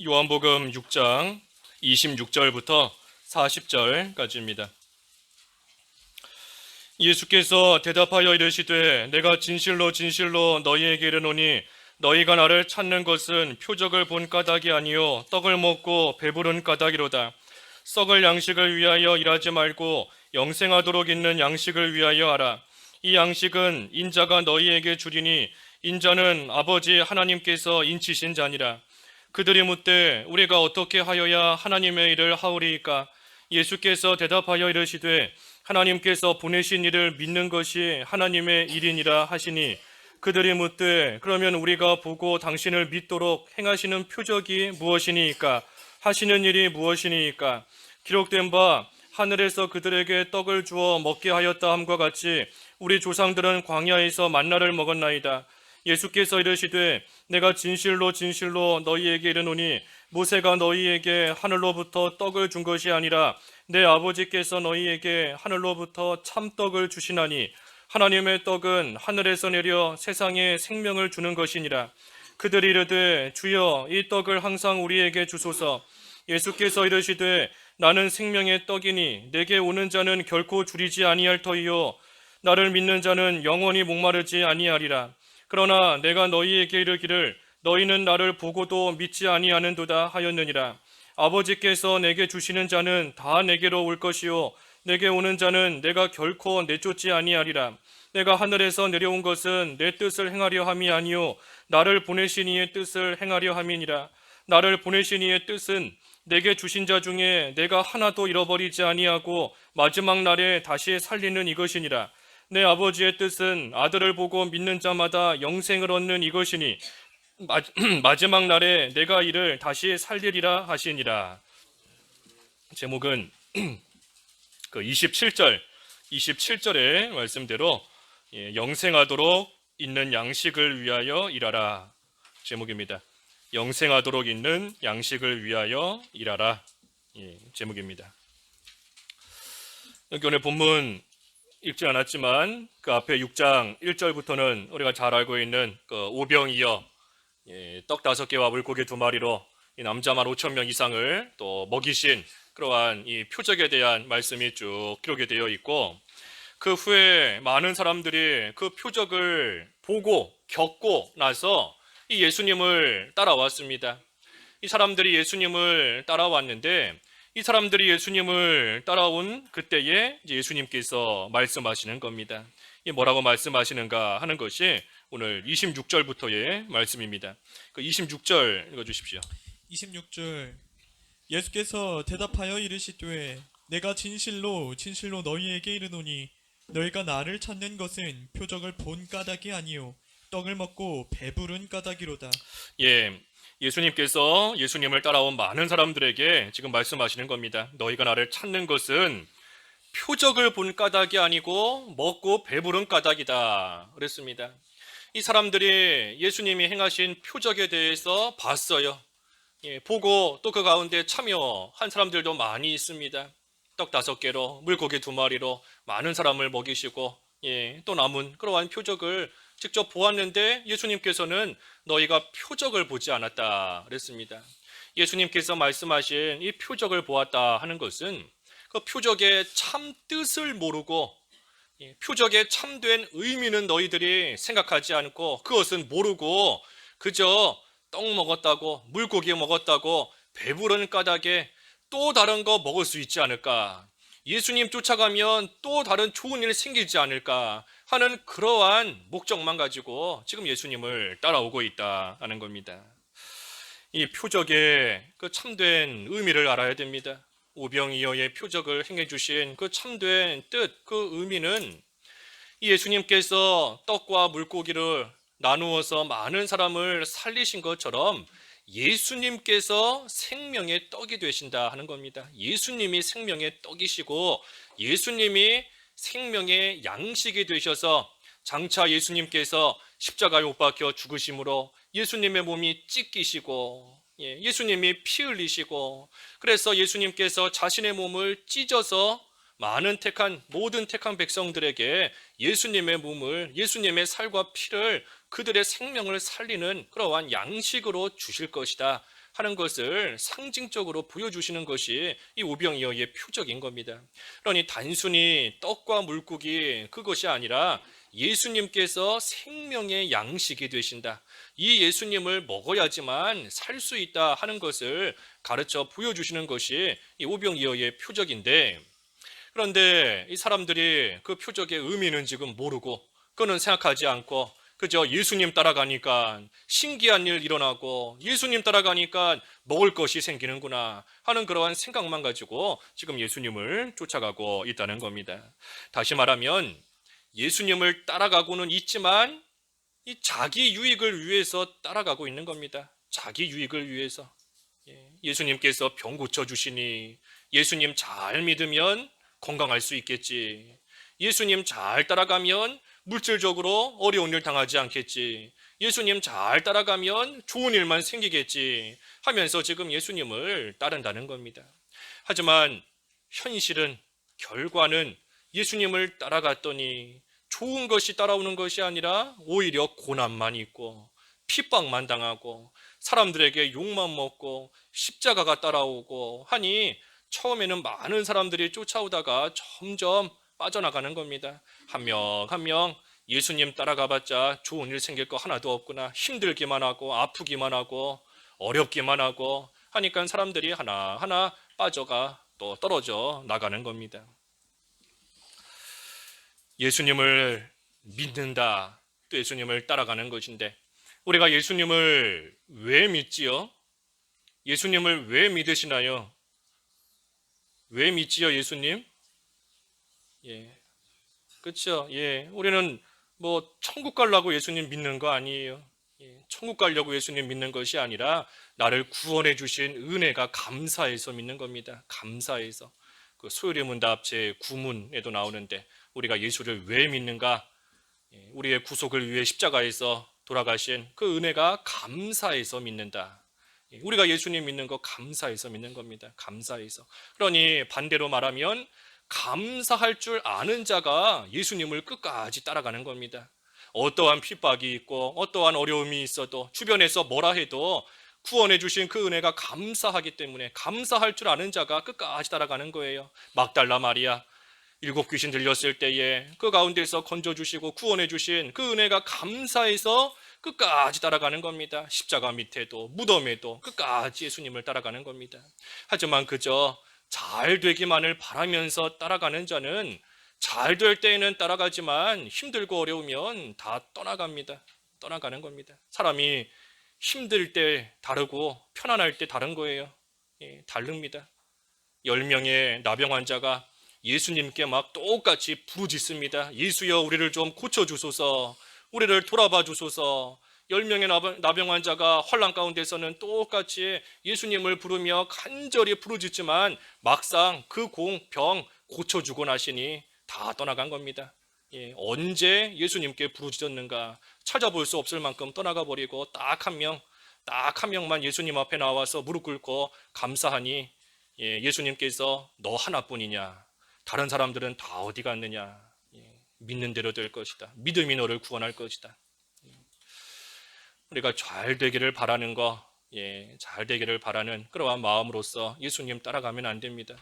요한복음 6장 26절부터 40절까지입니다. 예수께서 대답하여 이르시되 내가 진실로 진실로 너희에게 이르노니 너희가 나를 찾는 것은 표적을 본 까닭이 아니요 떡을 먹고 배부른 까닭이로다. 썩을 양식을 위하여 일하지 말고 영생하도록 있는 양식을 위하여 하라. 이 양식은 인자가 너희에게 주리니 인자는 아버지 하나님께서 인치신 자니라. 그들이 묻되 우리가 어떻게 하여야 하나님의 일을 하오리이까? 예수께서 대답하여 이르시되 하나님께서 보내신 이를 믿는 것이 하나님의 일이니라 하시니 그들이 묻되 그러면 우리가 보고 당신을 믿도록 행하시는 표적이 무엇이니이까? 하시는 일이 무엇이니이까? 기록된 바 하늘에서 그들에게 떡을 주어 먹게 하였다 함과 같이 우리 조상들은 광야에서 만나를 먹었나이다. 예수께서 이르시되 내가 진실로 진실로 너희에게 이르노니 모세가 너희에게 하늘로부터 떡을 준 것이 아니라 내 아버지께서 너희에게 하늘로부터 참떡을 주시나니 하나님의 떡은 하늘에서 내려 세상에 생명을 주는 것이니라. 그들이 이르되 주여 이 떡을 항상 우리에게 주소서. 예수께서 이르시되 나는 생명의 떡이니 내게 오는 자는 결코 줄이지 아니할 터이요 나를 믿는 자는 영원히 목마르지 아니하리라. 그러나 내가 너희에게 이르기를 너희는 나를 보고도 믿지 아니하는도다 하였느니라. 아버지께서 내게 주시는 자는 다 내게로 올 것이요 내게 오는 자는 내가 결코 내쫓지 아니하리라. 내가 하늘에서 내려온 것은 내 뜻을 행하려 함이 아니요 나를 보내신 이의 뜻을 행하려 함이니라. 나를 보내신 이의 뜻은 내게 주신 자 중에 내가 하나도 잃어버리지 아니하고 마지막 날에 다시 살리는 이것이니라. 내 아버지의 뜻은 아들을 보고 믿는 자마다 영생을 얻는 이것이니 마지막 날에 내가 이를 다시 살리리라 하시니라. 제목은 그 27절의 말씀대로 영생하도록 있는 양식을 위하여 일하라 제목입니다. 영생하도록 있는 양식을 위하여 일하라 제목입니다. 여기 오늘 본문 읽지 않았지만 그 앞에 6장 1절부터는 우리가 잘 알고 있는 그 오병이어 떡 5개와 물고기 2마리로 이 남자만 5천 명 이상을 또 먹이신 그러한 이 표적에 대한 말씀이 쭉 기록이 되어 있고 그 후에 많은 사람들이 그 표적을 보고 겪고 나서 이 예수님을 따라왔습니다. 이 사람들이 예수님을 따라왔는데 이 사람들이 예수님을 따라온 그때에 예수님께서 말씀하시는 겁니다. 이 뭐라고 말씀하시는가 하는 것이 오늘 26절부터의 말씀입니다. 그 26절 읽어주십시오. 26절 예수께서 대답하여 이르시되 내가 진실로 진실로 너희에게 이르노니 너희가 나를 찾는 것은 표적을 본 까닭이 아니요 떡을 먹고 배부른 까닭이로다. 예수님께서 예수님을 따라온 많은 사람들에게 지금 말씀하시는 겁니다. 너희가 나를 찾는 것은 표적을 본 까닭이 아니고 먹고 배부른 까닭이다 그랬습니다. 이 사람들이 예수님이 행하신 표적에 대해서 봤어요. 보고 또 그 가운데 참여한 사람들도 많이 있습니다. 떡 5개로 물고기 2마리로 많은 사람을 먹이시고 또 남은 그러한 표적을 직접 보았는데 예수님께서는 너희가 표적을 보지 않았다 그랬습니다. 예수님께서 말씀하신 이 표적을 보았다 하는 것은 그 표적의 참 뜻을 모르고 표적의 참된 의미는 너희들이 생각하지 않고 그것은 모르고 그저 떡 먹었다고 물고기 먹었다고 배부른 까닭에 또 다른 거 먹을 수 있지 않을까, 예수님 쫓아가면 또 다른 좋은 일 생기지 않을까 하는 그러한 목적만 가지고 지금 예수님을 따라오고 있다 하는 겁니다. 이 표적의 그 참된 의미를 알아야 됩니다. 오병이어의 표적을 행해 주신 그 참된 뜻, 그 의미는 예수님께서 떡과 물고기를 나누어서 많은 사람을 살리신 것처럼 예수님께서 생명의 떡이 되신다 하는 겁니다. 예수님이 생명의 떡이시고 예수님이 생명의 양식이 되셔서 장차 예수님께서 십자가에 못 박혀 죽으심으로 예수님의 몸이 찢기시고 예수님이 피 흘리시고 그래서 예수님께서 자신의 몸을 찢어서 모든 택한 백성들에게 예수님의 몸을, 예수님의 살과 피를, 그들의 생명을 살리는 그러한 양식으로 주실 것이다 하는 것을 상징적으로 보여주시는 것이 이 오병이어의 표적인 겁니다. 그러니 단순히 떡과 물고기 그것이 아니라 예수님께서 생명의 양식이 되신다. 이 예수님을 먹어야지만 살 수 있다 하는 것을 가르쳐 보여주시는 것이 이 오병이어의 표적인데, 그런데 이 사람들이 그 표적의 의미는 지금 모르고 그거는 생각하지 않고 그저 예수님 따라가니까 신기한 일 일어나고 예수님 따라가니까 먹을 것이 생기는구나 하는 그러한 생각만 가지고 지금 예수님을 쫓아가고 있다는 겁니다. 다시 말하면 예수님을 따라가고는 있지만 이 자기 유익을 위해서 따라가고 있는 겁니다. 자기 유익을 위해서. 예수님께서 병 고쳐주시니 예수님 잘 믿으면 건강할 수 있겠지. 예수님 잘 따라가면 물질적으로 어려운 일 당하지 않겠지. 예수님 잘 따라가면 좋은 일만 생기겠지 하면서 지금 예수님을 따른다는 겁니다. 하지만 현실은, 결과는 예수님을 따라갔더니 좋은 것이 따라오는 것이 아니라 오히려 고난만 있고 핍박만 당하고 사람들에게 욕만 먹고 십자가가 따라오고 하니 처음에는 많은 사람들이 쫓아오다가 점점 빠져나가는 겁니다. 한 명 한 명 예수님 따라가봤자 좋은 일 생길 거 하나도 없구나. 힘들기만 하고 아프기만 하고 어렵기만 하고 하니까 사람들이 하나하나 빠져가 또 떨어져 나가는 겁니다. 예수님을 믿는다, 또 예수님을 따라가는 것인데 우리가 예수님을 왜 믿지요? 예수님을 왜 믿으시나요? 왜 믿지요, 예수님? 그렇죠. 우리는 뭐 천국 가려고 예수님 믿는 거 아니에요. 천국 가려고 예수님 믿는 것이 아니라 나를 구원해 주신 은혜가 감사해서 믿는 겁니다. 감사해서. 그 소요리문답 제9문에도 나오는데 우리가 예수를 왜 믿는가? 우리의 구속을 위해 십자가에서 돌아가신 그 은혜가 감사해서 믿는다. 우리가 예수님 믿는 거 감사해서 믿는 겁니다. 감사해서. 그러니 반대로 말하면 감사할 줄 아는 자가 예수님을 끝까지 따라가는 겁니다. 어떠한 핍박이 있고 어떠한 어려움이 있어도 주변에서 뭐라 해도 구원해 주신 그 은혜가 감사하기 때문에 감사할 줄 아는 자가 끝까지 따라가는 거예요. 막달라 마리아 7 귀신 들렸을 때에 그 가운데서 건져주시고 구원해 주신 그 은혜가 감사해서 끝까지 따라가는 겁니다. 십자가 밑에도 무덤에도 끝까지 예수님을 따라가는 겁니다. 하지만 그저 잘 되기만을 바라면서 따라가는 자는 잘 될 때에는 따라가지만 힘들고 어려우면 다 떠나갑니다. 떠나가는 겁니다. 사람이 힘들 때 다르고 편안할 때 다른 거예요. 다릅니다. 10명의 나병 환자가 예수님께 막 똑같이 부르짖습니다. 예수여 우리를 좀 고쳐주소서, 우리를 돌아봐 주소서. 10명의 나병 환자가 환란 가운데서는 똑같이 예수님을 부르며 간절히 부르짖지만 막상 그 병 고쳐주고 나시니 다 떠나간 겁니다. 언제 예수님께 부르짖었는가 찾아볼 수 없을 만큼 떠나가 버리고 딱 한 명만 예수님 앞에 나와서 무릎 꿇고 감사하니 예수님께서 너 하나뿐이냐, 다른 사람들은 다 어디 갔느냐, 믿는 대로 될 것이다. 믿음이 너를 구원할 것이다. 우리가 잘 되기를 바라는 거, 잘 되기를 바라는 그러한 마음으로서 예수님 따라가면 안 됩니다.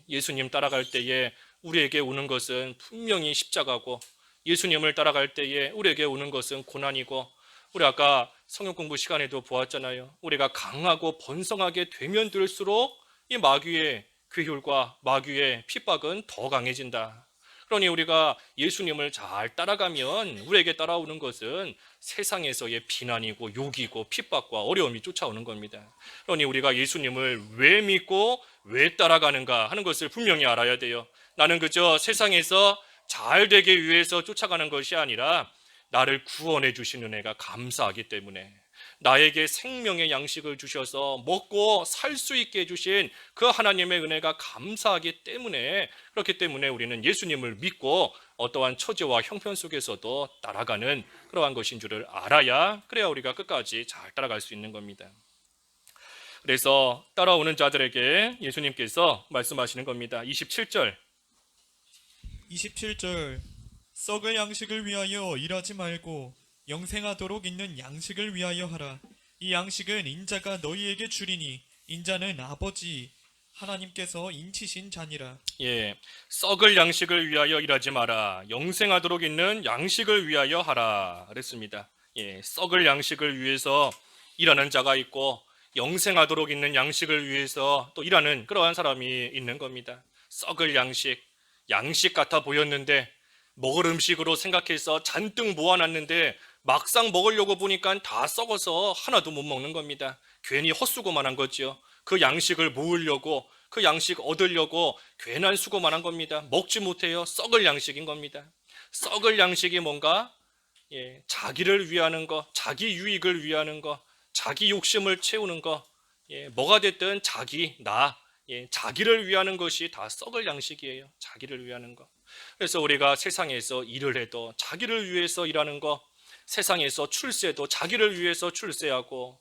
예수님 따라갈 때에 우리에게 오는 것은 분명히 십자가고 예수님을 따라갈 때에 우리에게 오는 것은 고난이고, 우리 아까 성경 공부 시간에도 보았잖아요. 우리가 강하고 번성하게 되면 될수록 이 마귀의 괴혈과 마귀의 핍박은 더 강해진다. 그러니 우리가 예수님을 잘 따라가면 우리에게 따라오는 것은 세상에서의 비난이고 욕이고 핍박과 어려움이 쫓아오는 겁니다. 그러니 우리가 예수님을 왜 믿고 왜 따라가는가 하는 것을 분명히 알아야 돼요. 나는 그저 세상에서 잘 되기 위해서 쫓아가는 것이 아니라 나를 구원해 주신 은혜가 감사하기 때문에, 나에게 생명의 양식을 주셔서 먹고 살 수 있게 해주신 그 하나님의 은혜가 감사하기 때문에, 그렇기 때문에 우리는 예수님을 믿고 어떠한 처지와 형편 속에서도 따라가는 그러한 것인 줄을 알아야, 그래야 우리가 끝까지 잘 따라갈 수 있는 겁니다. 그래서 따라오는 자들에게 예수님께서 말씀하시는 겁니다. 27절 썩을 양식을 위하여 일하지 말고 영생하도록 있는 양식을 위하여 하라. 이 양식은 인자가 너희에게 주리니 인자는 아버지 하나님께서 인치신 자니라. 예, 썩을 양식을 위하여 일하지 마라. 영생하도록 있는 양식을 위하여 하라. 그랬습니다. 예, 썩을 양식을 위해서 일하는 자가 있고 영생하도록 있는 양식을 위해서 또 일하는 그러한 사람이 있는 겁니다. 썩을 양식, 양식 같아 보였는데 먹을 음식으로 생각해서 잔뜩 모아놨는데 막상 먹으려고 보니까 다 썩어서 하나도 못 먹는 겁니다. 괜히 헛수고만 한 거죠. 그 양식을 모으려고, 그 양식 얻으려고 괜한 수고만 한 겁니다. 먹지 못해요. 썩을 양식인 겁니다. 썩을 양식이 뭔가 자기를 위하는 거, 자기 유익을 위하는 거, 자기 욕심을 채우는 거, 뭐가 됐든 자기, 나, 자기를 위하는 것이 다 썩을 양식이에요. 자기를 위하는 거. 그래서 우리가 세상에서 일을 해도 자기를 위해서 일하는 거, 세상에서 출세도 자기를 위해서 출세하고,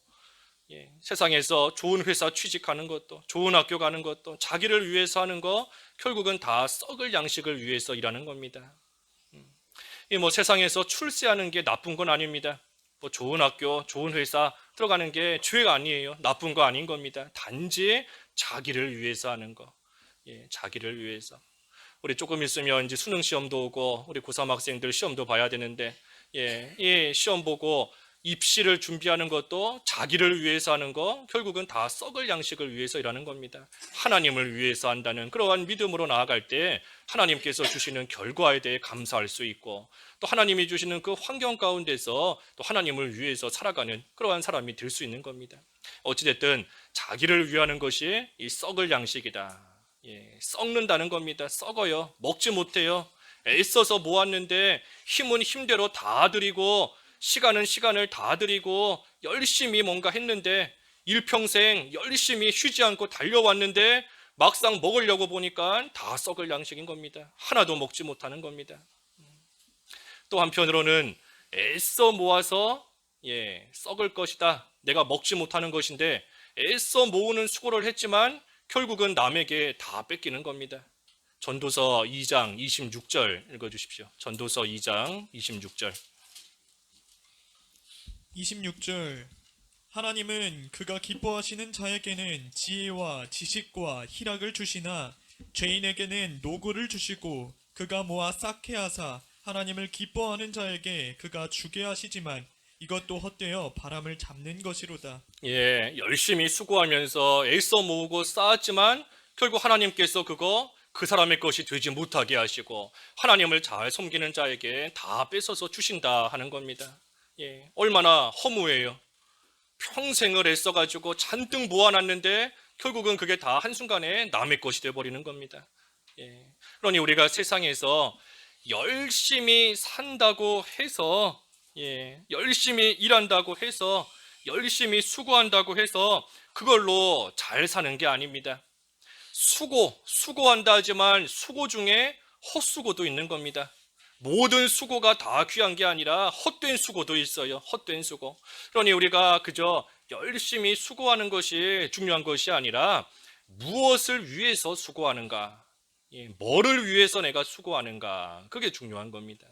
세상에서 좋은 회사 취직하는 것도, 좋은 학교 가는 것도, 자기를 위해서 하는 거, 결국은 다 썩을 양식을 위해서 일하는 겁니다. 뭐 세상에서 출세하는 게 나쁜 건 아닙니다. 뭐 좋은 학교, 좋은 회사 들어가는 게 죄가 아니에요. 나쁜 거 아닌 겁니다. 단지 자기를 위해서 하는 거, 자기를 위해서. 우리 조금 있으면 이제 수능 시험도 오고 우리 고3 학생들 시험도 봐야 되는데 시험 보고 입시를 준비하는 것도 자기를 위해서 하는 거 결국은 다 썩을 양식을 위해서 일하는 겁니다. 하나님을 위해서 한다는 그러한 믿음으로 나아갈 때 하나님께서 주시는 결과에 대해 감사할 수 있고 또 하나님이 주시는 그 환경 가운데서 또 하나님을 위해서 살아가는 그러한 사람이 될 수 있는 겁니다. 어찌됐든 자기를 위하는 것이 이 썩을 양식이다. 썩는다는 겁니다. 썩어요. 먹지 못해요. 애써서 모았는데 힘은 힘대로 다 드리고 시간은 시간을 다 드리고 열심히 뭔가 했는데 일평생 열심히 쉬지 않고 달려왔는데 막상 먹으려고 보니까 다 썩을 양식인 겁니다. 하나도 먹지 못하는 겁니다. 또 한편으로는 애써 모아서 썩을 것이다. 내가 먹지 못하는 것인데 애써 모으는 수고를 했지만 결국은 남에게 다 뺏기는 겁니다. 전도서 2장 26절 읽어주십시오. 전도서 2장 26절. 26절 하나님은 그가 기뻐하시는 자에게는 지혜와 지식과 희락을 주시나 죄인에게는 노고를 주시고 그가 모아 쌓게 하사 하나님을 기뻐하는 자에게 그가 주게 하시지만 이것도 헛되어 바람을 잡는 것이로다. 열심히 수고하면서 애써 모으고 쌓았지만 결국 하나님께서 그거 그 사람의 것이 되지 못하게 하시고 하나님을 잘 섬기는 자에게 다 뺏어서 주신다 하는 겁니다. 얼마나 허무해요. 평생을 애써가지고 잔뜩 모아놨는데 결국은 그게 다 한순간에 남의 것이 되어버리는 겁니다. 그러니 우리가 세상에서 열심히 산다고 해서 열심히 일한다고 해서 열심히 수고한다고 해서 그걸로 잘 사는 게 아닙니다. 수고한다 하지만 수고 중에 헛수고도 있는 겁니다. 모든 수고가 다 귀한 게 아니라 헛된 수고도 있어요. 헛된 수고. 그러니 우리가 그저 열심히 수고하는 것이 중요한 것이 아니라 무엇을 위해서 수고하는가, 뭐를 위해서 내가 수고하는가, 그게 중요한 겁니다.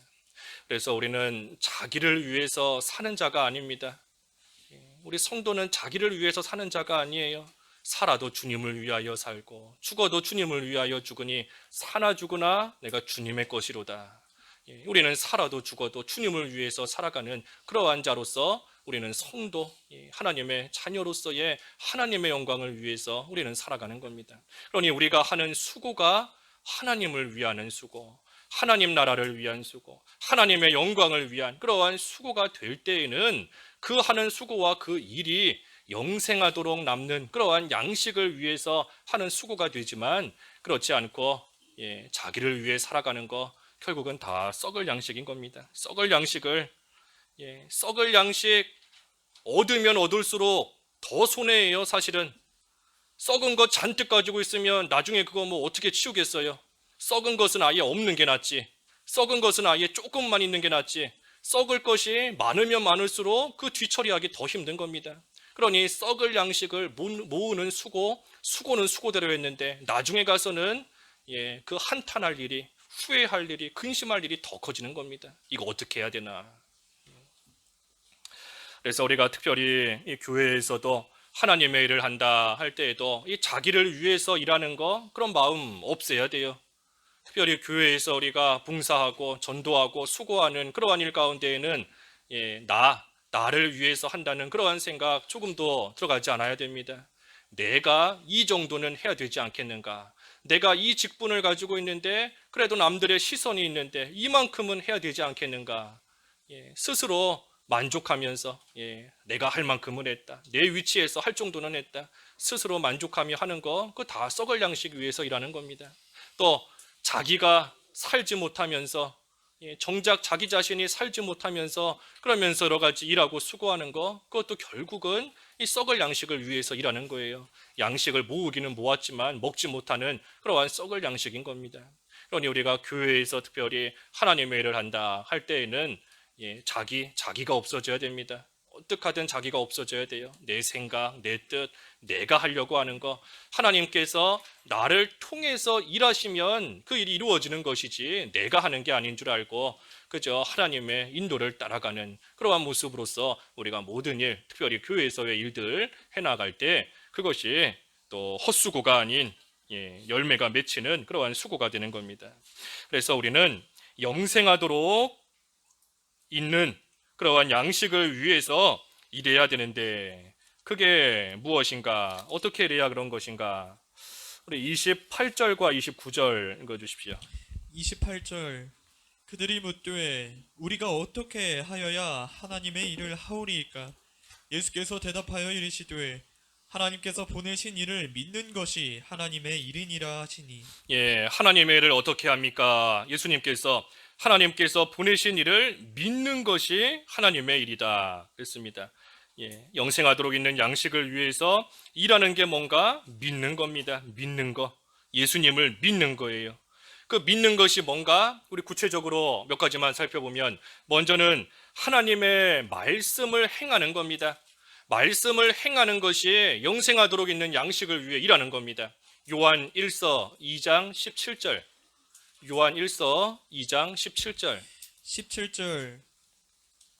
그래서 우리는 자기를 위해서 사는 자가 아닙니다. 우리 성도는 자기를 위해서 사는 자가 아니에요. 살아도 주님을 위하여 살고 죽어도 주님을 위하여 죽으니 사나 죽으나 내가 주님의 것이로다. 우리는 살아도 죽어도 주님을 위해서 살아가는 그러한 자로서 우리는 성도, 하나님의 자녀로서의 하나님의 영광을 위해서 우리는 살아가는 겁니다. 그러니 우리가 하는 수고가 하나님을 위하는 수고, 하나님 나라를 위한 수고, 하나님의 영광을 위한 그러한 수고가 될 때에는 그 하는 수고와 그 일이 영생하도록 남는 그러한 양식을 위해서 하는 수고가 되지만 그렇지 않고 자기를 위해 살아가는 거 결국은 다 썩을 양식인 겁니다. 썩을 양식을 썩을 양식 얻으면 얻을수록 더 손해예요. 사실은 썩은 것 잔뜩 가지고 있으면 나중에 그거 뭐 어떻게 치우겠어요. 썩은 것은 아예 없는 게 낫지. 썩은 것은 아예 조금만 있는 게 낫지. 썩을 것이 많으면 많을수록 그 뒤처리하기 더 힘든 겁니다. 그러니 썩을 양식을 모으는 수고는 수고대로 했는데 나중에 가서는 그 한탄할 일이, 후회할 일이, 근심할 일이 더 커지는 겁니다. 이거 어떻게 해야 되나. 그래서 우리가 특별히 이 교회에서도 하나님의 일을 한다 할 때에도 이 자기를 위해서 일하는 거 그런 마음 없애야 돼요. 특별히 교회에서 우리가 봉사하고 전도하고 수고하는 그러한 일 가운데에는 나를 위해서 한다는 그러한 생각 조금도 들어가지 않아야 됩니다. 내가 이 정도는 해야 되지 않겠는가? 내가 이 직분을 가지고 있는데 그래도 남들의 시선이 있는데 이만큼은 해야 되지 않겠는가? 스스로 만족하면서 내가 할 만큼은 했다. 내 위치에서 할 정도는 했다. 스스로 만족하며 하는 거 그거 다 썩을 양식 위해서 일하는 겁니다. 또 자기가 살지 못하면서 정작 자기 자신이 살지 못하면서 그러면서 여러 가지 일하고 수고하는 거 그것도 결국은 이 썩을 양식을 위해서 일하는 거예요. 양식을 모으기는 모았지만 먹지 못하는 그러한 썩을 양식인 겁니다. 그러니 우리가 교회에서 특별히 하나님의 일을 한다 할 때에는 자기가 없어져야 됩니다. 어떻게 하든 자기가 없어져야 돼요. 내 생각, 내 뜻, 내가 하려고 하는 거 하나님께서 나를 통해서 일하시면 그 일이 이루어지는 것이지 내가 하는 게 아닌 줄 알고 그저 하나님의 인도를 따라가는 그러한 모습으로서 우리가 모든 일, 특별히 교회에서의 일들 해나갈 때 그것이 또 헛수고가 아닌 열매가 맺히는 그러한 수고가 되는 겁니다. 그래서 우리는 영생하도록 있는 그러한 양식을 위해서 일해야 되는데 그게 무엇인가? 어떻게 일해야 그런 것인가? 우리 28절과 29절 읽어주십시오. 28절 그들이 묻되 우리가 어떻게 하여야 하나님의 일을 하오리이까? 예수께서 대답하여 이르시되 하나님께서 보내신 일을 믿는 것이 하나님의 일이니라 하시니. 하나님의 일을 어떻게 합니까? 예수님께서 하나님께서 보내신 일을 믿는 것이 하나님의 일이다 그랬습니다. 영생하도록 있는 양식을 위해서 일하는 게 뭔가 믿는 겁니다. 믿는 거. 예수님을 믿는 거예요. 그 믿는 것이 뭔가 우리 구체적으로 몇 가지만 살펴보면 먼저는 하나님의 말씀을 행하는 겁니다. 말씀을 행하는 것이 영생하도록 있는 양식을 위해 일하는 겁니다. 요한 1서 2장 17절. 요한 1서 2장 17절. 17절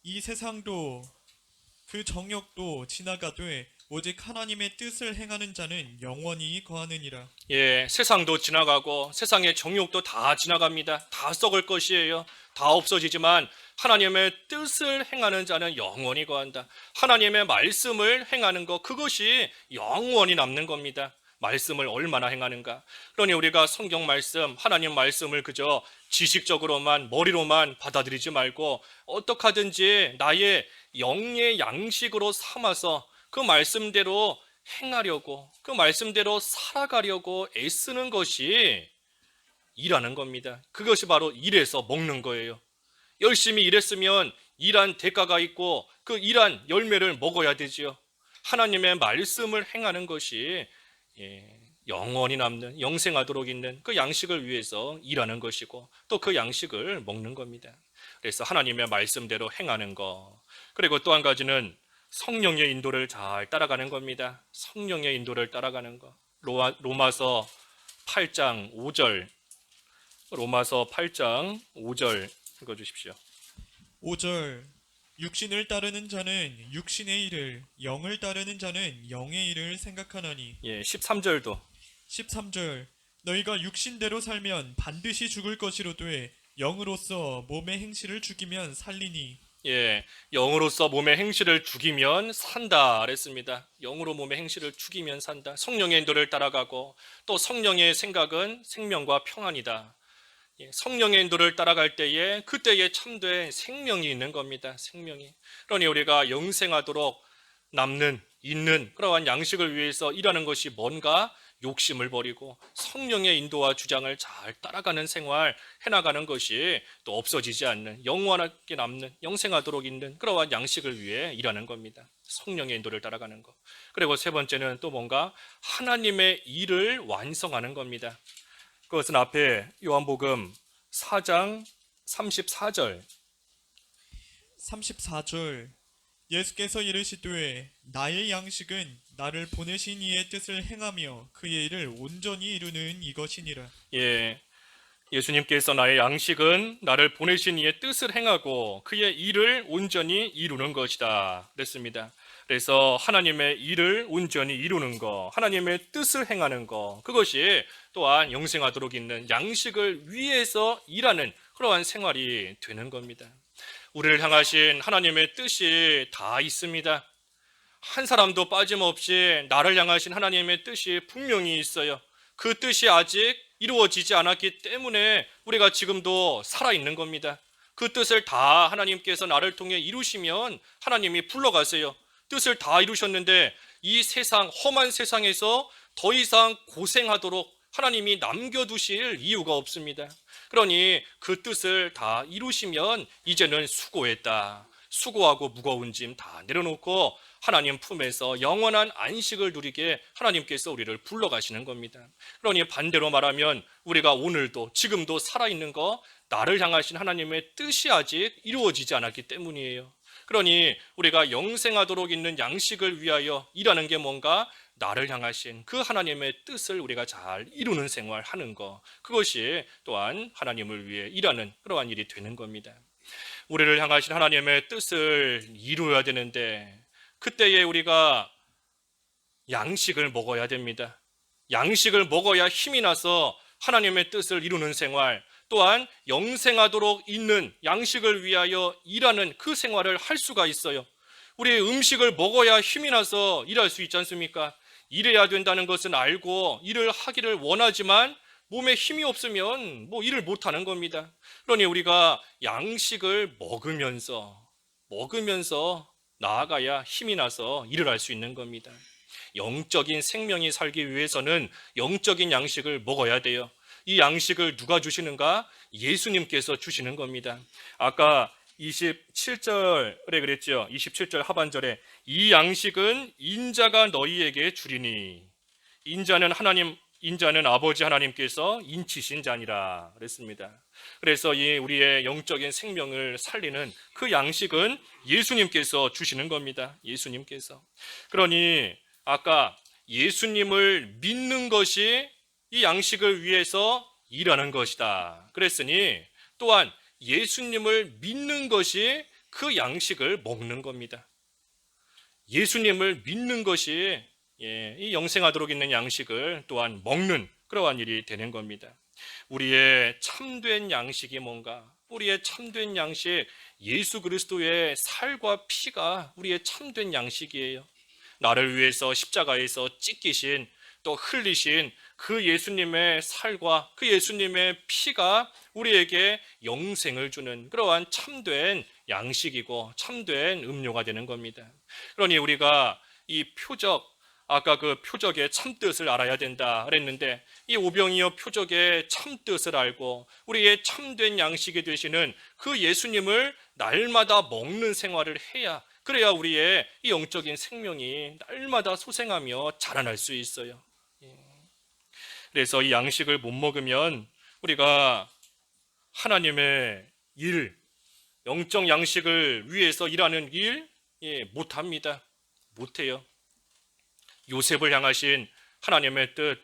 이 세상도 그 정욕도 지나가되 오직 하나님의 뜻을 행하는 자는 영원히 거하느니라. 세상도 지나가고 세상의 정욕도 다 지나갑니다. 다 썩을 것이에요. 다 없어지지만 하나님의 뜻을 행하는 자는 영원히 거한다. 하나님의 말씀을 행하는 것 그것이 영원히 남는 겁니다. 말씀을 얼마나 행하는가. 그러니 우리가 성경 말씀, 하나님 말씀을 그저 지식적으로만 머리로만 받아들이지 말고 어떻게 하든지 나의 영의 양식으로 삼아서 그 말씀대로 행하려고 그 말씀대로 살아가려고 애쓰는 것이 일하는 겁니다. 그것이 바로 일해서 먹는 거예요. 열심히 일했으면 일한 대가가 있고 그 일한 열매를 먹어야 되지요. 하나님의 말씀을 행하는 것이 영원히 남는 영생하도록 있는 그 양식을 위해서 일하는 것이고 또 그 양식을 먹는 겁니다. 그래서 하나님의 말씀대로 행하는 것 그리고 또 한 가지는 성령의 인도를 잘 따라가는 겁니다. 성령의 인도를 따라가는 것. 로마서 8장 5절 로마서 8장 5절 읽어주십시오. 5절 육신을 따르는 자는 육신의 일을 영을 따르는 자는 영의 일을 생각하나니. 13절도 13절 너희가 육신대로 살면 반드시 죽을 것이로되 영으로서 몸의 행실을 죽이면 살리니. 영으로서 몸의 행실을 죽이면 산다 그랬습니다. 영으로 몸의 행실을 죽이면 산다. 성령의 인도를 따라가고 또 성령의 생각은 생명과 평안이다. 성령의 인도를 따라갈 때에 그때에 참된 생명이 있는 겁니다. 생명이. 그러니 우리가 영생하도록 남는 있는 그러한 양식을 위해서 일하는 것이 뭔가 욕심을 버리고 성령의 인도와 주장을 잘 따라가는 생활 해나가는 것이 또 없어지지 않는 영원하게 남는 영생하도록 있는 그러한 양식을 위해 일하는 겁니다. 성령의 인도를 따라가는 것. 그리고 세 번째는 또 뭔가 하나님의 일을 완성하는 겁니다. 그것은 앞에 요한복음 4장 34절 34절 예수께서 이르시되 나의 양식은 나를 보내신 이의 뜻을 행하며 그의 일을 온전히 이루는 이것이니라. 예수님께서 나의 양식은 나를 보내신 이의 뜻을 행하고 그의 일을 온전히 이루는 것이다 그랬습니다. 그래서 하나님의 일을 온전히 이루는 것, 하나님의 뜻을 행하는 것, 그것이 또한 영생하도록 있는 양식을 위해서 일하는 그러한 생활이 되는 겁니다. 우리를 향하신 하나님의 뜻이 다 있습니다. 한 사람도 빠짐없이 나를 향하신 하나님의 뜻이 분명히 있어요. 그 뜻이 아직 이루어지지 않았기 때문에 우리가 지금도 살아있는 겁니다. 그 뜻을 다 하나님께서 나를 통해 이루시면 하나님이 불러가세요. 뜻을 다 이루셨는데 이 세상, 험한 세상에서 더 이상 고생하도록 하나님이 남겨두실 이유가 없습니다. 그러니 그 뜻을 다 이루시면 이제는 수고했다. 수고하고 무거운 짐 다 내려놓고 하나님 품에서 영원한 안식을 누리게 하나님께서 우리를 불러가시는 겁니다. 그러니 반대로 말하면 우리가 오늘도 지금도 살아있는 거 나를 향하신 하나님의 뜻이 아직 이루어지지 않았기 때문이에요. 그러니 우리가 영생하도록 있는 양식을 위하여 일하는 게 뭔가 나를 향하신 그 하나님의 뜻을 우리가 잘 이루는 생활하는 것, 그것이 또한 하나님을 위해 일하는 그러한 일이 되는 겁니다. 우리를 향하신 하나님의 뜻을 이루어야 되는데 그때에 우리가 양식을 먹어야 됩니다. 양식을 먹어야 힘이 나서 하나님의 뜻을 이루는 생활, 또한 영생하도록 있는 양식을 위하여 일하는 그 생활을 할 수가 있어요. 우리 음식을 먹어야 힘이 나서 일할 수 있지 않습니까? 일해야 된다는 것은 알고 일을 하기를 원하지만 몸에 힘이 없으면 일을 못하는 겁니다. 그러니 우리가 양식을 먹으면서 나아가야 힘이 나서 일을 할 수 있는 겁니다. 영적인 생명이 살기 위해서는 영적인 양식을 먹어야 돼요. 이 양식을 누가 주시는가? 예수님께서 주시는 겁니다. 아까 27절에 그랬죠. 27절 하반절에 이 양식은 인자가 너희에게 주리니, 인자는 아버지 하나님께서 인치신 자니라 그랬습니다. 그래서 이 우리의 영적인 생명을 살리는 그 양식은 예수님께서 주시는 겁니다. 예수님께서. 그러니 아까 예수님을 믿는 것이 이 양식을 위해서 일하는 것이다 그랬으니 또한 예수님을 믿는 것이 그 양식을 먹는 겁니다. 예수님을 믿는 것이 이 영생하도록 있는 양식을 또한 먹는 그러한 일이 되는 겁니다. 우리의 참된 양식이 뭔가? 우리의 참된 양식, 예수 그리스도의 살과 피가 우리의 참된 양식이에요. 나를 위해서 십자가에서 찢기신 또 흘리신 그 예수님의 살과 그 예수님의 피가 우리에게 영생을 주는 그러한 참된 양식이고 참된 음료가 되는 겁니다. 그러니 우리가 이 표적, 아까 그 표적의 참뜻을 알아야 된다 그랬는데 이 오병이어 표적의 참뜻을 알고 우리의 참된 양식이 되시는 그 예수님을 날마다 먹는 생활을 해야, 그래야 우리의 이 영적인 생명이 날마다 소생하며 자라날 수 있어요. 그래서 이 양식을 못 먹으면 우리가 하나님의 일, 영적 양식을 위해서 일하는 일 못합니다. 못해요. 요셉을 향하신 하나님의 뜻,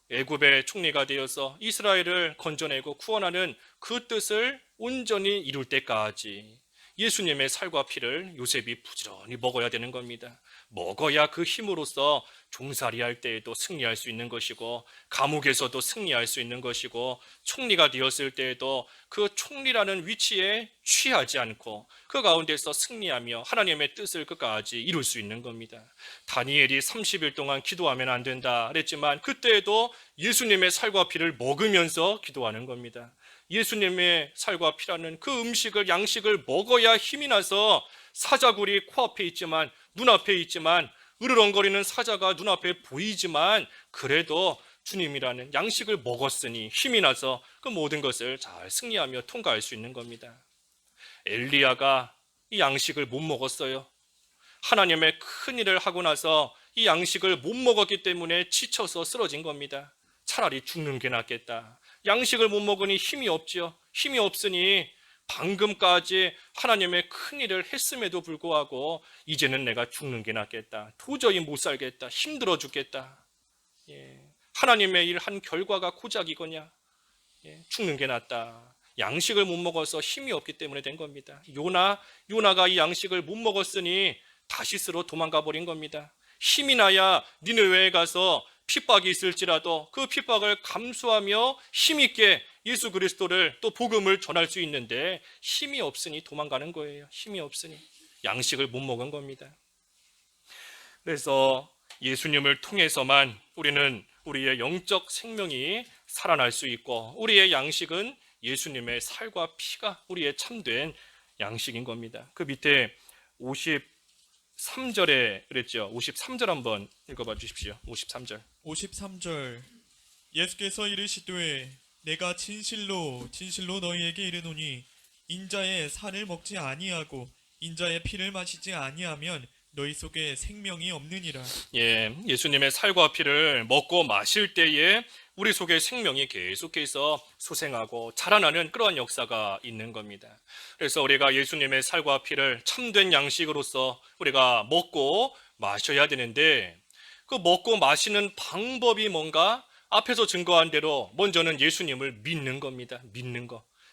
애굽의 총리가 되어서 이스라엘을 건져내고 구원하는 그 뜻을 온전히 이룰 때까지 예수님의 살과 피를 요셉이 부지런히 먹어야 되는 겁니다. 먹어야 그 힘으로써 종살이할 때에도 승리할 수 있는 것이고 감옥에서도 승리할 수 있는 것이고 총리가 되었을 때에도 그 총리라는 위치에 취하지 않고 그 가운데서 승리하며 하나님의 뜻을 끝까지 이룰 수 있는 겁니다. 다니엘이 30일 동안 기도하면 안 된다 그랬지만 그때에도 예수님의 살과 피를 먹으면서 기도하는 겁니다. 예수님의 살과 피라는 그 음식을, 양식을 먹어야 힘이 나서 사자굴이 코앞에 있지만, 눈앞에 있지만, 으르렁거리는 사자가 눈앞에 보이지만 그래도 주님이라는 양식을 먹었으니 힘이 나서 그 모든 것을 잘 승리하며 통과할 수 있는 겁니다. 엘리야가 이 양식을 못 먹었어요. 하나님의 큰 일을 하고 나서 이 양식을 못 먹었기 때문에 지쳐서 쓰러진 겁니다. 차라리 죽는 게 낫겠다. 양식을 못 먹으니 힘이 없지요. 힘이 없으니 방금까지 하나님의 큰 일을 했음에도 불구하고 이제는 내가 죽는 게 낫겠다. 도저히 못 살겠다. 힘들어 죽겠다. 하나님의 일 한 결과가 고작이거냐? 죽는 게 낫다. 양식을 못 먹어서 힘이 없기 때문에 된 겁니다. 요나가 이 양식을 못 먹었으니 다시스로 도망가 버린 겁니다. 힘이 나야 니느웨에 가서 핍박이 있을지라도 그 핍박을 감수하며 힘있게 예수 그리스도를 또 복음을 전할 수 있는데 힘이 없으니 도망가는 거예요. 힘이 없으니 양식을 못 먹은 겁니다. 그래서 예수님을 통해서만 우리는 우리의 영적 생명이 살아날 수 있고 우리의 양식은 예수님의 살과 피가 우리의 참된 양식인 겁니다. 그 밑에 53절에 그랬죠. 53절 한번 읽어봐 주십시오. 53절. 53절 예수께서 이르시되 내가 진실로 진실로 너희에게 이르노니 인자의 살을 먹지 아니하고 인자의 피를 마시지 아니하면 너희 속에 생명이 없느니라. 예수님의 살과 피를 먹고 마실 때에 우리 속에 생명이 계속해서 소생하고 자라나는 그러한 역사가 있는 겁니다. 그래서 우리가 예수님의 살과 피를 참된 양식으로서 우리가 먹고 마셔야 되는데 그 먹고 마시는 방법이 뭔가 앞에서 증거한 대로 먼저는 예수님을 믿는 겁니다.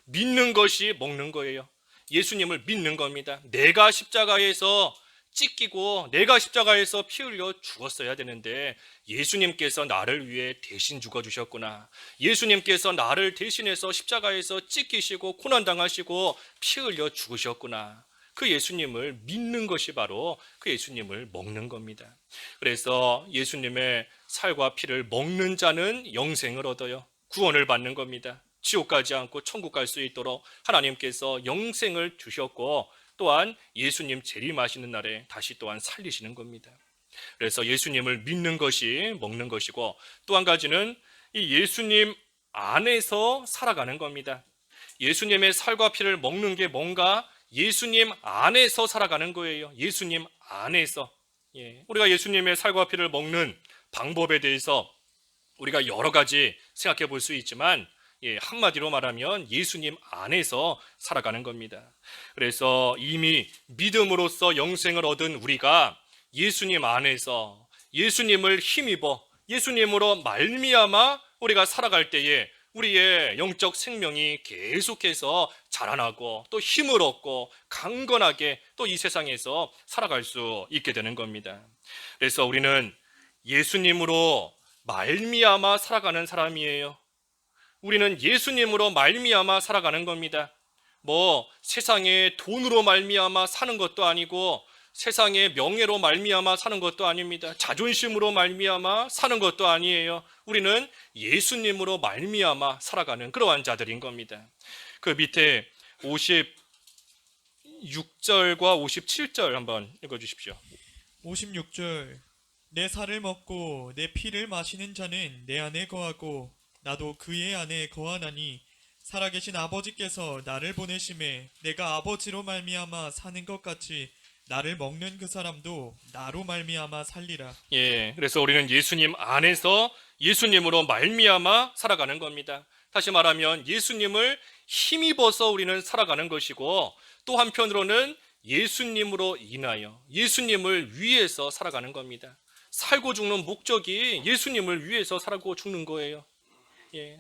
믿는 것이 먹는 거예요. 예수님을 믿는 겁니다. 내가 십자가에서 찢기고 내가 십자가에서 피 흘려 죽었어야 되는데 예수님께서 나를 위해 대신 죽어주셨구나. 예수님께서 나를 대신해서 십자가에서 찢기시고 고난당하시고 피 흘려 죽으셨구나. 그 예수님을 믿는 것이 바로 그 예수님을 먹는 겁니다. 그래서 예수님의 살과 피를 먹는 자는 영생을 얻어요. 구원을 받는 겁니다. 지옥 가지 않고 천국 갈 수 있도록 하나님께서 영생을 주셨고 또한 예수님 재림하시는 날에 다시 또한 살리시는 겁니다. 그래서 예수님을 믿는 것이 먹는 것이고 또 한 가지는 이 예수님 안에서 살아가는 겁니다. 예수님의 살과 피를 먹는 게 뭔가 예수님 안에서 살아가는 거예요. 예수님 안에서. 우리가 예수님의 살과 피를 먹는 방법에 대해서 우리가 여러 가지 생각해 볼 수 있지만 한마디로 말하면 예수님 안에서 살아가는 겁니다. 그래서 이미 믿음으로써 영생을 얻은 우리가 예수님 안에서 예수님을 힘입어 예수님으로 말미암아 우리가 살아갈 때에 우리의 영적 생명이 계속해서 자라나고 또 힘을 얻고 강건하게 또 이 세상에서 살아갈 수 있게 되는 겁니다. 그래서 우리는 예수님으로 말미암아 살아가는 사람이에요. 우리는 예수님으로 말미암아 살아가는 겁니다. 세상의 돈으로 말미암아 사는 것도 아니고 세상의 명예로 말미암아 사는 것도 아닙니다. 자존심으로 말미암아 사는 것도 아니에요. 우리는 예수님으로 말미암아 살아가는 그러한 자들인 겁니다. 그 밑에 56절과 57절 한번 읽어주십시오. 56절 내 살을 먹고 내 피를 마시는 자는 내 안에 거하고 나도 그의 안에 거하나니 살아계신 아버지께서 나를 보내심에 내가 아버지로 말미암아 사는 것 같이 나를 먹는 그 사람도 나로 말미암아 살리라. 그래서 우리는 예수님 안에서 예수님으로 말미암아 살아가는 겁니다. 다시 말하면 예수님을 힘입어서 우리는 살아가는 것이고 또 한편으로는 예수님으로 인하여 예수님을 위해서 살아가는 겁니다. 살고 죽는 목적이 예수님을 위해서 살고 죽는 거예요.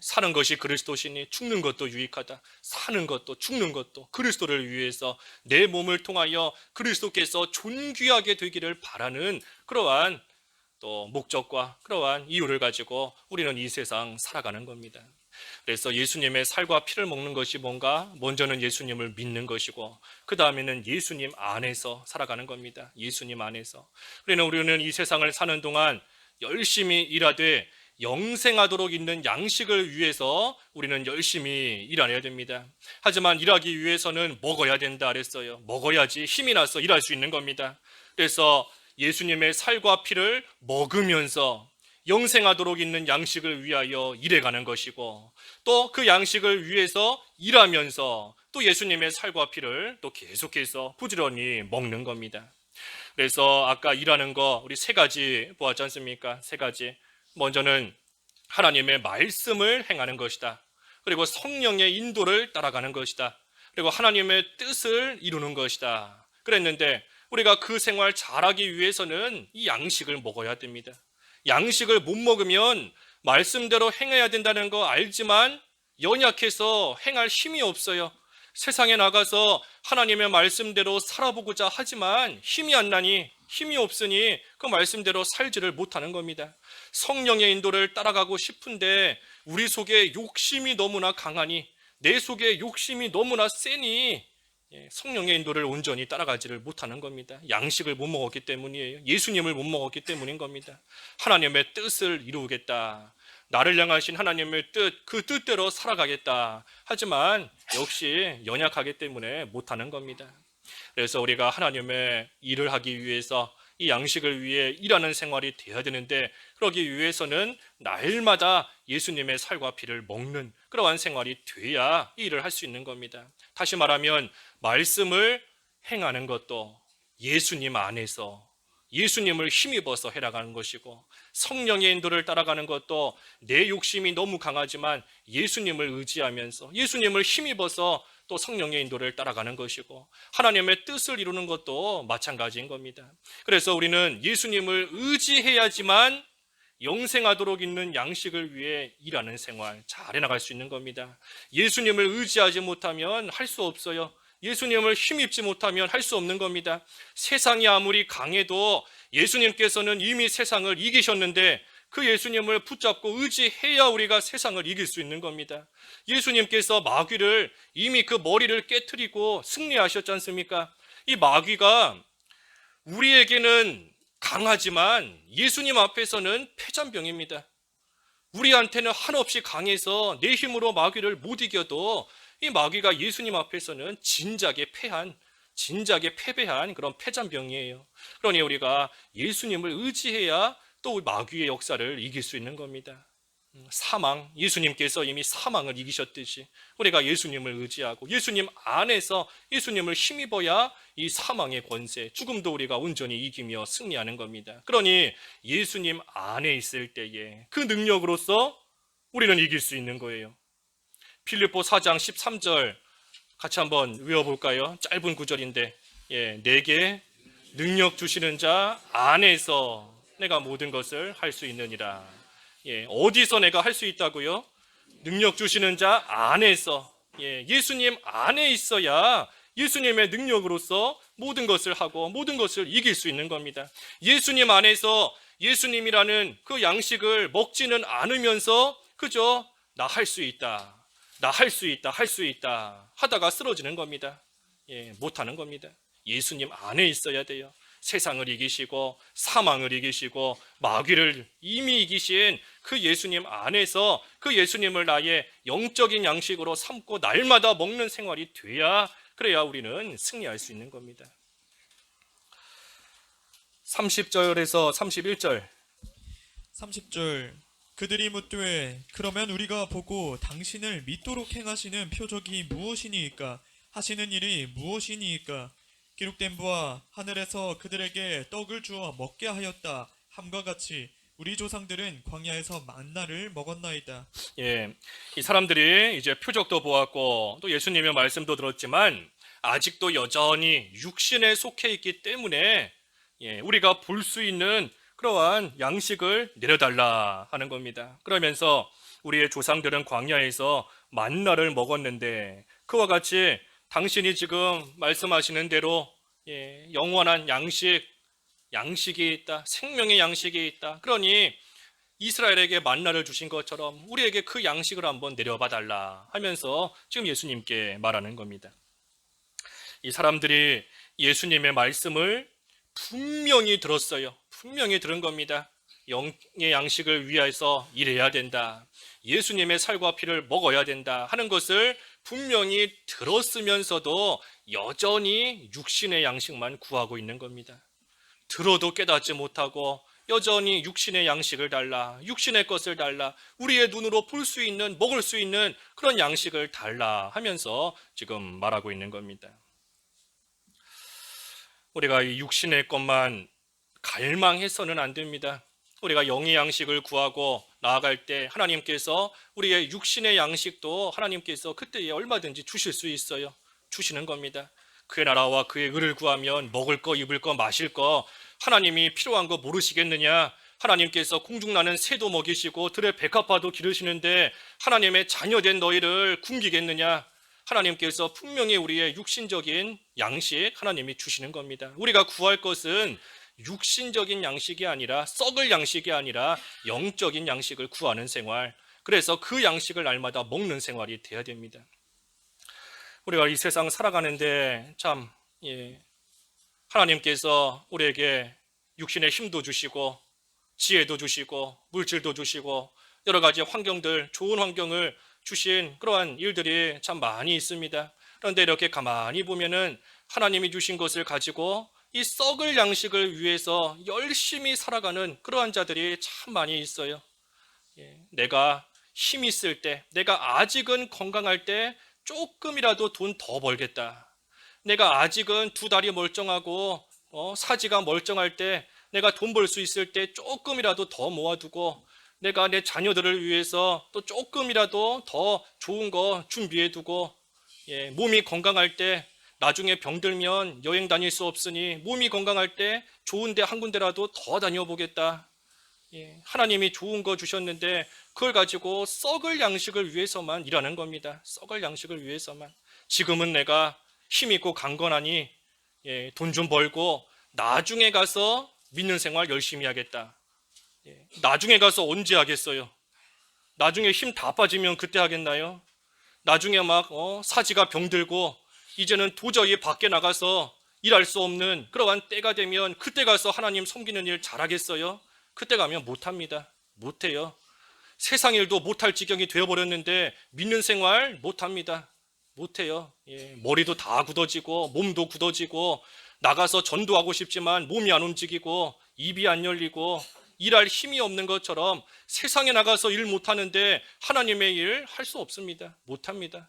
사는 것이 그리스도시니 죽는 것도 유익하다. 사는 것도 죽는 것도 그리스도를 위해서 내 몸을 통하여 그리스도께서 존귀하게 되기를 바라는 그러한 또 목적과 그러한 이유를 가지고 우리는 이 세상 살아가는 겁니다. 그래서 예수님의 살과 피를 먹는 것이 뭔가 먼저는 예수님을 믿는 것이고 그 다음에는 예수님 안에서 살아가는 겁니다. 예수님 안에서. 그러나 우리는 이 세상을 사는 동안 열심히 일하되 영생하도록 있는 양식을 위해서 우리는 열심히 일해야 됩니다. 하지만 일하기 위해서는 먹어야 된다 그랬어요. 먹어야지 힘이 나서 일할 수 있는 겁니다. 그래서 예수님의 살과 피를 먹으면서 영생하도록 있는 양식을 위하여 일해가는 것이고 또 그 양식을 위해서 일하면서 또 예수님의 살과 피를 또 계속해서 부지런히 먹는 겁니다. 그래서 아까 일하는 거 우리 세 가지 보았지 않습니까? 세 가지. 먼저는 하나님의 말씀을 행하는 것이다. 그리고 성령의 인도를 따라가는 것이다. 그리고 하나님의 뜻을 이루는 것이다. 그랬는데 우리가 그 생활 잘하기 위해서는 이 양식을 먹어야 됩니다. 양식을 못 먹으면 말씀대로 행해야 된다는 거 알지만 연약해서 행할 힘이 없어요. 세상에 나가서 하나님의 말씀대로 살아보고자 하지만 힘이 안 나니, 힘이 없으니 그 말씀대로 살지를 못하는 겁니다. 성령의 인도를 따라가고 싶은데 우리 속에 욕심이 너무나 강하니, 내 속에 욕심이 너무나 세니 성령의 인도를 온전히 따라가지를 못하는 겁니다. 양식을 못 먹었기 때문이에요. 예수님을 못 먹었기 때문인 겁니다. 하나님의 뜻을 이루겠다, 나를 향하신 하나님의 뜻, 그 뜻대로 살아가겠다 하지만 역시 연약하기 때문에 못하는 겁니다. 그래서 우리가 하나님의 일을 하기 위해서 이 양식을 위해 일하는 생활이 되어야 되는데, 그러기 위해서는 날마다 예수님의 살과 피를 먹는 그러한 생활이 돼야 이 일을 할 수 있는 겁니다. 다시 말하면 말씀을 행하는 것도 예수님 안에서 예수님을 힘입어서 해나가는 것이고, 성령의 인도를 따라가는 것도 내 욕심이 너무 강하지만 예수님을 의지하면서 예수님을 힘입어서 또 성령의 인도를 따라가는 것이고, 하나님의 뜻을 이루는 것도 마찬가지인 겁니다. 그래서 우리는 예수님을 의지해야지만 영생하도록 있는 양식을 위해 일하는 생활 잘 해나갈 수 있는 겁니다. 예수님을 의지하지 못하면 할 수 없어요. 예수님을 힘입지 못하면 할 수 없는 겁니다. 세상이 아무리 강해도 예수님께서는 이미 세상을 이기셨는데 그 예수님을 붙잡고 의지해야 우리가 세상을 이길 수 있는 겁니다. 예수님께서 마귀를 이미 그 머리를 깨트리고 승리하셨지 않습니까? 이 마귀가 우리에게는 강하지만 예수님 앞에서는 패잔병입니다. 우리한테는 한없이 강해서 내 힘으로 마귀를 못 이겨도 이 마귀가 예수님 앞에서는 진작에 패배한 그런 패잔병이에요. 그러니 우리가 예수님을 의지해야 또 마귀의 역사를 이길 수 있는 겁니다. 사망, 예수님께서 이미 사망을 이기셨듯이 우리가 예수님을 의지하고 예수님 안에서 예수님을 힘입어야 이 사망의 권세, 죽음도 우리가 온전히 이기며 승리하는 겁니다. 그러니 예수님 안에 있을 때에 그 능력으로서 우리는 이길 수 있는 거예요. 빌립보 4장 13절 같이 한번 외워볼까요? 짧은 구절인데, 내게 능력 주시는 자 안에서 내가 모든 것을 할 수 있느니라. 어디서 내가 할 수 있다고요? 능력 주시는 자 안에서, 예수님 안에 있어야 예수님의 능력으로서 모든 것을 하고 모든 것을 이길 수 있는 겁니다. 예수님 안에서 예수님이라는 그 양식을 먹지는 않으면서 그저 나 할 수 있다, 나 할 수 있다, 할 수 있다 하다가 쓰러지는 겁니다. 못하는 겁니다. 예수님 안에 있어야 돼요. 세상을 이기시고 사망을 이기시고 마귀를 이미 이기신 그 예수님 안에서 그 예수님을 나의 영적인 양식으로 삼고 날마다 먹는 생활이 돼야, 그래야 우리는 승리할 수 있는 겁니다. 30절에서 31절 30절 그들이 묻되 그러면 우리가 보고 당신을 믿도록 행하시는 표적이 무엇이니이까? 하시는 일이 무엇이니이까? 기록된 바와 하늘에서 그들에게 떡을 주어 먹게 하였다 함과 같이 우리 조상들은 광야에서 만나를 먹었나이다. 이 사람들이 이제 표적도 보았고 또 예수님의 말씀도 들었지만 아직도 여전히 육신에 속해 있기 때문에 우리가 볼 수 있는 그러한 양식을 내려달라 하는 겁니다. 그러면서 우리의 조상들은 광야에서 만나를 먹었는데 그와 같이 당신이 지금 말씀하시는 대로 영원한 양식이 있다, 생명의 양식이 있다. 그러니 이스라엘에게 만나를 주신 것처럼 우리에게 그 양식을 한번 내려봐 달라 하면서 지금 예수님께 말하는 겁니다. 이 사람들이 예수님의 말씀을 분명히 들었어요. 분명히 들은 겁니다. 영의 양식을 위해서 일해야 된다, 예수님의 살과 피를 먹어야 된다 하는 것을 분명히 들었으면서도 여전히 육신의 양식만 구하고 있는 겁니다. 들어도 깨닫지 못하고 여전히 육신의 양식을 달라, 육신의 것을 달라, 우리의 눈으로 볼 수 있는, 먹을 수 있는 그런 양식을 달라 하면서 지금 말하고 있는 겁니다. 우리가 이 육신의 것만 갈망해서는 안 됩니다. 우리가 영의 양식을 구하고 나아갈 때 하나님께서 우리의 육신의 양식도 하나님께서 그때에 얼마든지 주실 수 있어요. 주시는 겁니다. 그의 나라와 그의 의를 구하면 먹을 거, 입을 거, 마실 거 하나님이 필요한 거 모르시겠느냐? 하나님께서 공중나는 새도 먹이시고 들의 백합화도 기르시는데 하나님의 자녀된 너희를 굶기겠느냐? 하나님께서 분명히 우리의 육신적인 양식 하나님이 주시는 겁니다. 우리가 구할 것은 육신적인 양식이 아니라 썩을 양식이 아니라 영적인 양식을 구하는 생활. 그래서 그 양식을 날마다 먹는 생활이 돼야 됩니다. 우리가 이 세상 살아가는데 참 하나님께서 우리에게 육신의 힘도 주시고 지혜도 주시고 물질도 주시고 여러 가지 환경들, 좋은 환경을 주신 그러한 일들이 참 많이 있습니다. 그런데 이렇게 가만히 보면은 하나님이 주신 것을 가지고 이 썩을 양식을 위해서 열심히 살아가는 그러한 자들이 참 많이 있어요. 내가 힘 있을 때, 내가 아직은 건강할 때 조금이라도 돈 더 벌겠다. 내가 아직은 두 다리 멀쩡하고 사지가 멀쩡할 때, 내가 돈 벌 수 있을 때 조금이라도 더 모아두고 내가 내 자녀들을 위해서 또 조금이라도 더 좋은 거 준비해두고 몸이 건강할 때 나중에 병들면 여행 다닐 수 없으니 몸이 건강할 때 좋은 데 한 군데라도 더 다녀보겠다. 하나님이 좋은 거 주셨는데 그걸 가지고 썩을 양식을 위해서만 일하는 겁니다. 썩을 양식을 위해서만. 지금은 내가 힘있고 강건하니 돈 좀 벌고 나중에 가서 믿는 생활 열심히 하겠다. 나중에 가서 언제 하겠어요? 나중에 힘 다 빠지면 그때 하겠나요? 나중에 막 사지가 병들고 이제는 도저히 밖에 나가서 일할 수 없는 그러한 때가 되면 그때 가서 하나님 섬기는 일 잘하겠어요? 그때 가면 못합니다. 못해요. 세상 일도 못할 지경이 되어버렸는데 믿는 생활 못합니다. 못해요. 머리도 다 굳어지고 몸도 굳어지고 나가서 전도하고 싶지만 몸이 안 움직이고 입이 안 열리고 일할 힘이 없는 것처럼 세상에 나가서 일 못하는데 하나님의 일 할 수 없습니다. 못합니다.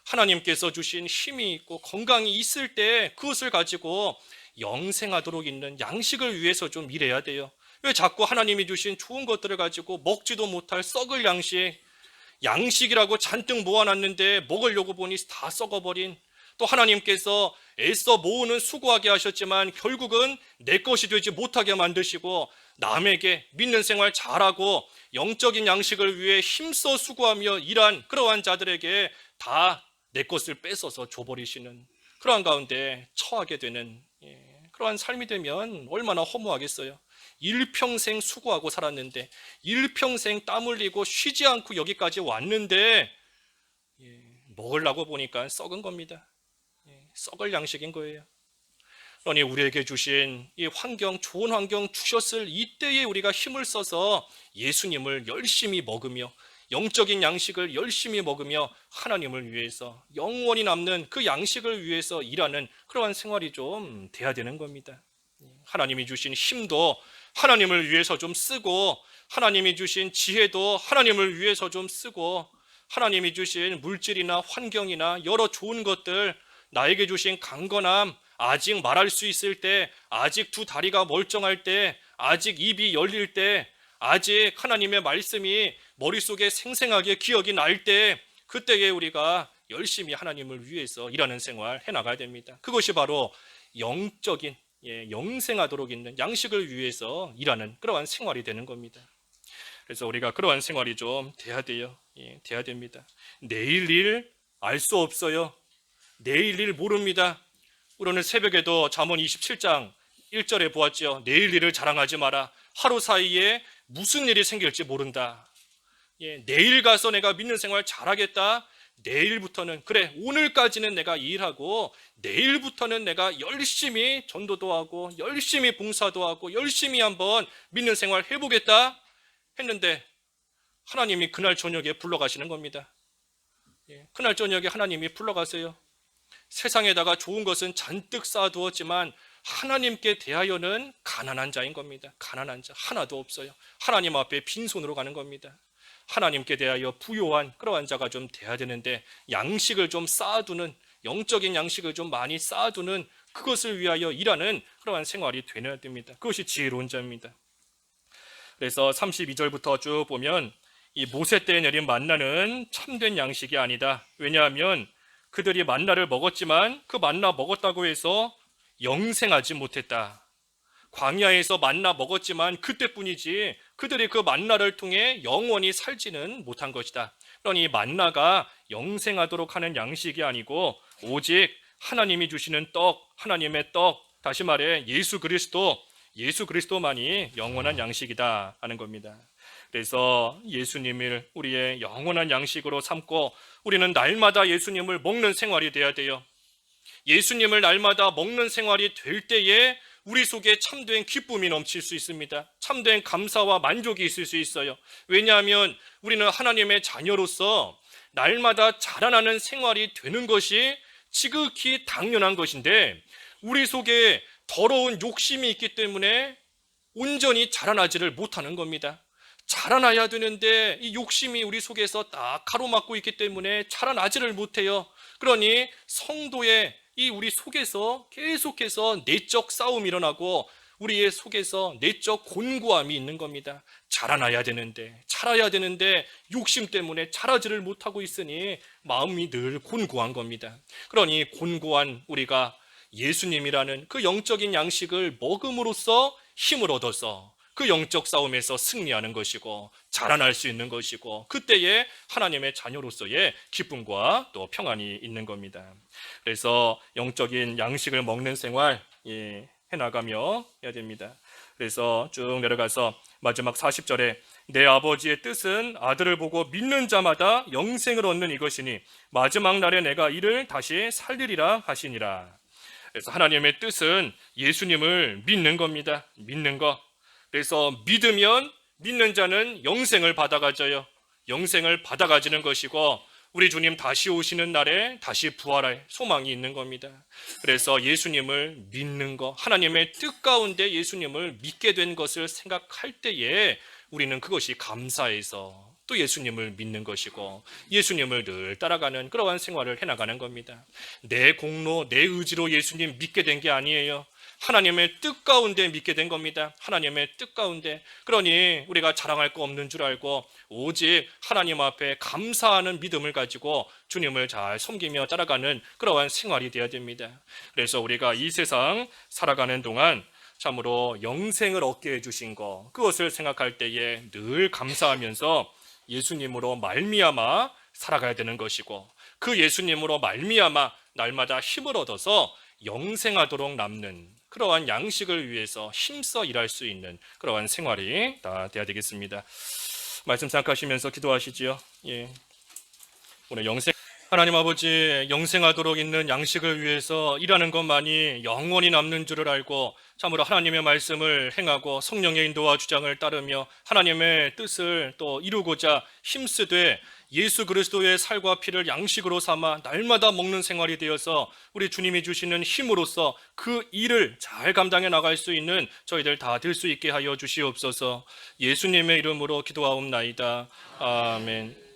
하나님께서 주신 힘이 있고 건강이 있을 때 그것을 가지고 영생하도록 있는 양식을 위해서 좀 일해야 돼요. 왜 자꾸 하나님이 주신 좋은 것들을 가지고 먹지도 못할 썩을 양식이라고 잔뜩 모아놨는데 먹으려고 보니 다 썩어버린, 또 하나님께서 애써 모으는 수고하게 하셨지만 결국은 내 것이 되지 못하게 만드시고 남에게 믿는 생활 잘하고 영적인 양식을 위해 힘써 수고하며 일한 그러한 자들에게 다 내 것을 뺏어서 줘버리시는 그러한 가운데 처하게 되는 그러한 삶이 되면 얼마나 허무하겠어요. 일평생 수고하고 살았는데, 일평생 땀 흘리고 쉬지 않고 여기까지 왔는데 먹으려고 보니까 썩은 겁니다. 썩을 양식인 거예요. 그러니 우리에게 주신 이 환경, 좋은 환경 주셨을 이때에 우리가 힘을 써서 예수님을 열심히 먹으며 영적인 양식을 열심히 먹으며 하나님을 위해서 영원히 남는 그 양식을 위해서 일하는 그러한 생활이 좀 돼야 되는 겁니다. 하나님이 주신 힘도 하나님을 위해서 좀 쓰고, 하나님이 주신 지혜도 하나님을 위해서 좀 쓰고, 하나님이 주신 물질이나 환경이나 여러 좋은 것들, 나에게 주신 강건함, 아직 말할 수 있을 때, 아직 두 다리가 멀쩡할 때, 아직 입이 열릴 때, 아직 하나님의 말씀이 머릿속에 생생하게 기억이 날 때, 그때에 우리가 열심히 하나님을 위해서 일하는 생활 해나가야 됩니다. 그것이 바로 영적인, 영생하도록 있는 양식을 위해서 일하는 그러한 생활이 되는 겁니다. 그래서 우리가 그러한 생활이 좀 돼야 돼요. 돼야 됩니다. 내일 일 알 수 없어요. 내일 일 모릅니다. 우리는 새벽에도 잠언 27장 1절에 보았죠. 내일 일을 자랑하지 마라. 하루 사이에 무슨 일이 생길지 모른다. 내일 가서 내가 믿는 생활 잘하겠다. 내일부터는, 그래, 오늘까지는 내가 일하고 내일부터는 내가 열심히 전도도 하고 열심히 봉사도 하고 열심히 한번 믿는 생활 해보겠다 했는데 하나님이 그날 저녁에 불러가시는 겁니다. 그날 저녁에 하나님이 불러가세요. 세상에다가 좋은 것은 잔뜩 쌓아두었지만 하나님께 대하여는 가난한 자인 겁니다. 가난한 자 하나도 없어요. 하나님 앞에 빈손으로 가는 겁니다. 하나님께 대하여 부요한 그러한 자가 좀 돼야 되는데, 양식을 좀 쌓아두는, 영적인 양식을 좀 많이 쌓아두는, 그것을 위하여 일하는 그러한 생활이 되어야 됩니다. 그것이 지혜로운 자입니다. 그래서 32절부터 쭉 보면 이 모세 때에 내린 만나는 참된 양식이 아니다. 왜냐하면 그들이 만나를 먹었지만 그 만나 먹었다고 해서 영생하지 못했다. 광야에서 만나 먹었지만 그때뿐이지 그들이 그 만나를 통해 영원히 살지는 못한 것이다. 그러니 만나가 영생하도록 하는 양식이 아니고 오직 하나님이 주시는 떡, 하나님의 떡, 다시 말해 예수 그리스도만이 영원한 양식이다 하는 겁니다. 그래서 예수님을 우리의 영원한 양식으로 삼고 우리는 날마다 예수님을 먹는 생활이 돼야 돼요. 예수님을 날마다 먹는 생활이 될 때에 우리 속에 참된 기쁨이 넘칠 수 있습니다. 참된 감사와 만족이 있을 수 있어요. 왜냐하면 우리는 하나님의 자녀로서 날마다 자라나는 생활이 되는 것이 지극히 당연한 것인데 우리 속에 더러운 욕심이 있기 때문에 온전히 자라나지를 못하는 겁니다. 자라나야 되는데 이 욕심이 우리 속에서 딱 가로막고 있기 때문에 자라나지를 못해요. 그러니 성도의 이 우리 속에서 계속해서 내적 싸움이 일어나고 우리의 속에서 내적 곤고함이 있는 겁니다. 자라나야 되는데 자라야 되는데 욕심 때문에 자라지를 못하고 있으니 마음이 늘 곤고한 겁니다. 그러니 곤고한 우리가 예수님이라는 그 영적인 양식을 먹음으로써 힘을 얻어서 그 영적 싸움에서 승리하는 것이고 자라날 수 있는 것이고 그때에 하나님의 자녀로서의 기쁨과 또 평안이 있는 겁니다. 그래서 영적인 양식을 먹는 생활 해나가며 해야 됩니다. 그래서 쭉 내려가서 마지막 40절에 내 아버지의 뜻은 아들을 보고 믿는 자마다 영생을 얻는 이것이니 마지막 날에 내가 이를 다시 살리리라 하시니라. 그래서 하나님의 뜻은 예수님을 믿는 겁니다. 믿는 것. 그래서 믿으면 믿는 자는 영생을 받아가져요. 영생을 받아가지는 것이고 우리 주님 다시 오시는 날에 다시 부활할 소망이 있는 겁니다. 그래서 예수님을 믿는 것, 하나님의 뜻 가운데 예수님을 믿게 된 것을 생각할 때에 우리는 그것이 감사해서 또 예수님을 믿는 것이고 예수님을 늘 따라가는 그러한 생활을 해나가는 겁니다. 내 공로, 내 의지로 예수님 믿게 된 게 아니에요. 하나님의 뜻 가운데 믿게 된 겁니다. 하나님의 뜻 가운데. 그러니 우리가 자랑할 거 없는 줄 알고 오직 하나님 앞에 감사하는 믿음을 가지고 주님을 잘 섬기며 따라가는 그러한 생활이 되어야 됩니다. 그래서 우리가 이 세상 살아가는 동안 참으로 영생을 얻게 해주신 것, 그것을 생각할 때에 늘 감사하면서 예수님으로 말미암아 살아가야 되는 것이고 그 예수님으로 말미암아 날마다 힘을 얻어서 영생하도록 남는 그러한 양식을 위해서 힘써 일할 수 있는 그러한 생활이 다 돼야 되겠습니다. 말씀 생각하시면서 기도하시지요. 오늘 하나님 아버지 영생하도록 있는 양식을 위해서 일하는 것만이 영원히 남는 줄을 알고 참으로 하나님의 말씀을 행하고 성령의 인도와 주장을 따르며 하나님의 뜻을 또 이루고자 힘쓰되 예수 그리스도의 살과 피를 양식으로 삼아 날마다 먹는 생활이 되어서 우리 주님이 주시는 힘으로써 그 일을 잘 감당해 나갈 수 있는 저희들 다 될 수 있게 하여 주시옵소서. 예수님의 이름으로 기도하옵나이다. 아멘.